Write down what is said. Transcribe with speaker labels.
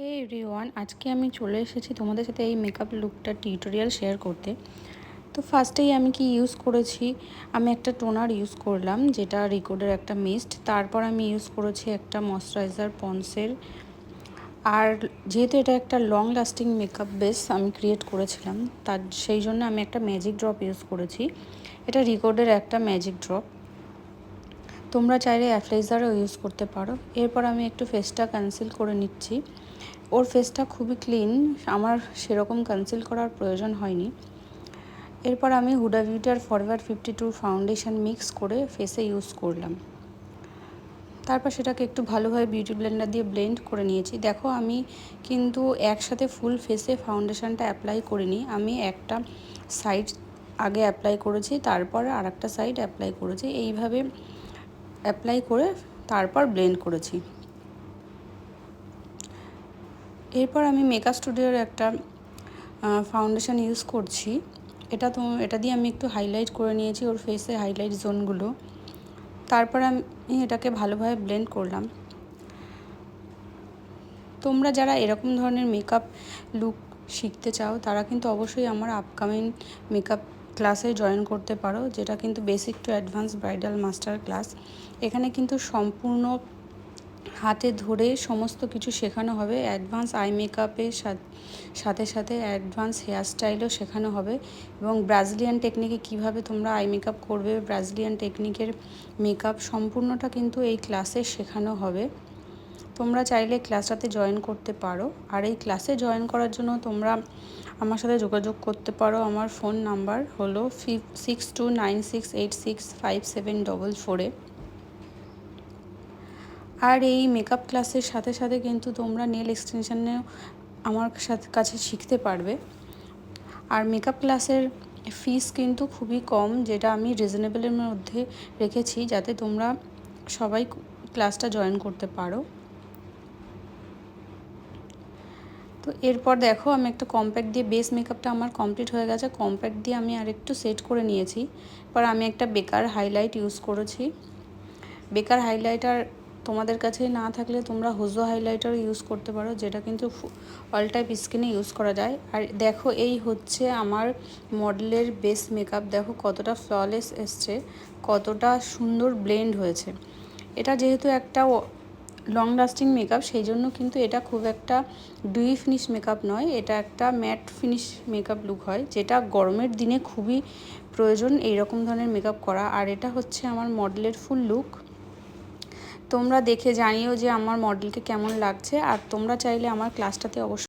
Speaker 1: হে everyone, আজকে আমি চলে এসেছি তোমাদের সাথে এই মেকআপ লুকটা টিউটোরিয়াল শেয়ার করতে। তো ফার্স্টেই আমি কি ইউজ করেছি, আমি একটা টোনার ইউজ করলাম যেটা রিকোডের একটা মিস্ট। তারপর আমি ইউজ করেছি একটা ময়শ্চারাইজার পন্সের। আর যেহেতু এটা একটা লং লাস্টিং মেকআপ বেস আমি ক্রিয়েট করেছিলাম, তার সেই জন্য আমি একটা ম্যাজিক ড্রপ ইউজ করেছি। এটা রিকোডের একটা ম্যাজিক ড্রপ, তোমরা চাইলে অ্যাপ্লাইজারও ইউজ করতে পারো। এরপর আমি একটু ফেসটা কনসিল করে নিচ্ছি। ওর ফেসটা খুবই ক্লিন, আমার সেরকম কনসিল করার প্রয়োজন হয়নি। এরপর আমি হুডা বিউটির ফরএভার 52 ফাউন্ডেশন মিক্স করে ফেসে ইউজ করলাম। তারপর সেটাকে একটু ভালোভাবে বিউটি ব্লেন্ডার দিয়ে ব্লেন্ড করে নিয়েছি। দেখো আমি কিন্তু একসাথে ফুল ফেসে ফাউন্ডেশনটা অ্যাপ্লাই করিনি, আমি একটা সাইড আগে অ্যাপ্লাই করেছি, তারপর আর একটা সাইড অ্যাপ্লাই করেছি। এইভাবে অ্যাপ্লাই করে তারপর ব্লেন্ড করেছি। এরপর আমি মেকআপ স্টুডিওর একটা ফাউন্ডেশন ইউজ করছি। এটা দিয়ে আমি একটু হাইলাইট করে নিয়েছি ওর ফেসে হাইলাইট জোনগুলো। তারপর আমি এটাকে ভালোভাবে ব্লেন্ড করলাম। তোমরা যারা এরকম ধরনের মেকআপ লুক শিখতে চাও তারা কিন্তু অবশ্যই আমার আপকামিং মেকআপ ক্লাসে জয়েন করতে পারো, যেটা কিন্তু basic to advance bridal master class. এখানে কিন্তু সম্পূর্ণ হাতে ধরে সমস্ত কিছু শেখানো হবে। অ্যাডভান্স আই মেকআপের সাথে সাথে অ্যাডভান্স হেয়ার স্টাইলও শেখানো হবে, এবং ব্রাজিলিয়ান টেকনিকে কিভাবে তোমরা আই মেকআপ করবে, ব্রাজিলিয়ান টেকনিকের মেকআপ সম্পূর্ণটা কিন্তু এই ক্লাসে শেখানো হবে। তোমরা চাইলে ক্লাসটাতে জয়েন করতে পারো। আর এই ক্লাসে জয়েন করার জন্য তোমরা আমার সাথে যোগাযোগ করতে পারো। আমার ফোন নাম্বার হলো 6296865744। আর এই মেকআপ ক্লাসের সাথে সাথে কিন্তু তোমরা নেল এক্সটেনশানেও আমার কাছে শিখতে পারবে। আর মেকআপ ক্লাসের ফিস কিন্তু খুবই কম, যেটা আমি রিজনেবলের মধ্যে রেখেছি যাতে তোমরা সবাই ক্লাসটা জয়েন করতে পারো। তো এরপর দেখো আমি একটা কম্প্যাক্ট দিয়ে বেস মেকআপটা আমার কমপ্লিট হয়ে গেছে। কম্প্যাক্ট দিয়ে আমি আর একটু সেট করে নিয়েছি। এবার আমি একটা বেকার হাইলাইট ইউজ করেছি। বেকার হাইলাইটার তোমাদের কাছে না থাকলে তোমরা হোজো হাইলাইটার ইউজ করতে পারো, যেটা কিন্তু অল টাইপ স্কিনে ইউজ করা যায়। আর দেখো এই হচ্ছে আমার মডেলের বেস মেকআপ। দেখো কতটা ফ্ললেস এসছে, কতটা সুন্দর ব্লেন্ড হয়েছে। এটা যেহেতু একটা লং লাস্টিং মেকআপ, সেই জন্য কিন্তু এটা খুব একটা ডুই ফিনিশ মেকআপ নয়, এটা একটা ম্যাট ফিনিশ মেকআপ লুক হয়, যেটা গরমের দিনে খুবই প্রয়োজন এইরকম ধরনের মেকআপ করা। আর এটা হচ্ছে আমার মডেলের ফুল লুক। তোমরা দেখে জানিও যে আমার মডেলকে কেমন লাগছে। আর তোমরা চাইলে আমার ক্লাসটাতে অবশ্যই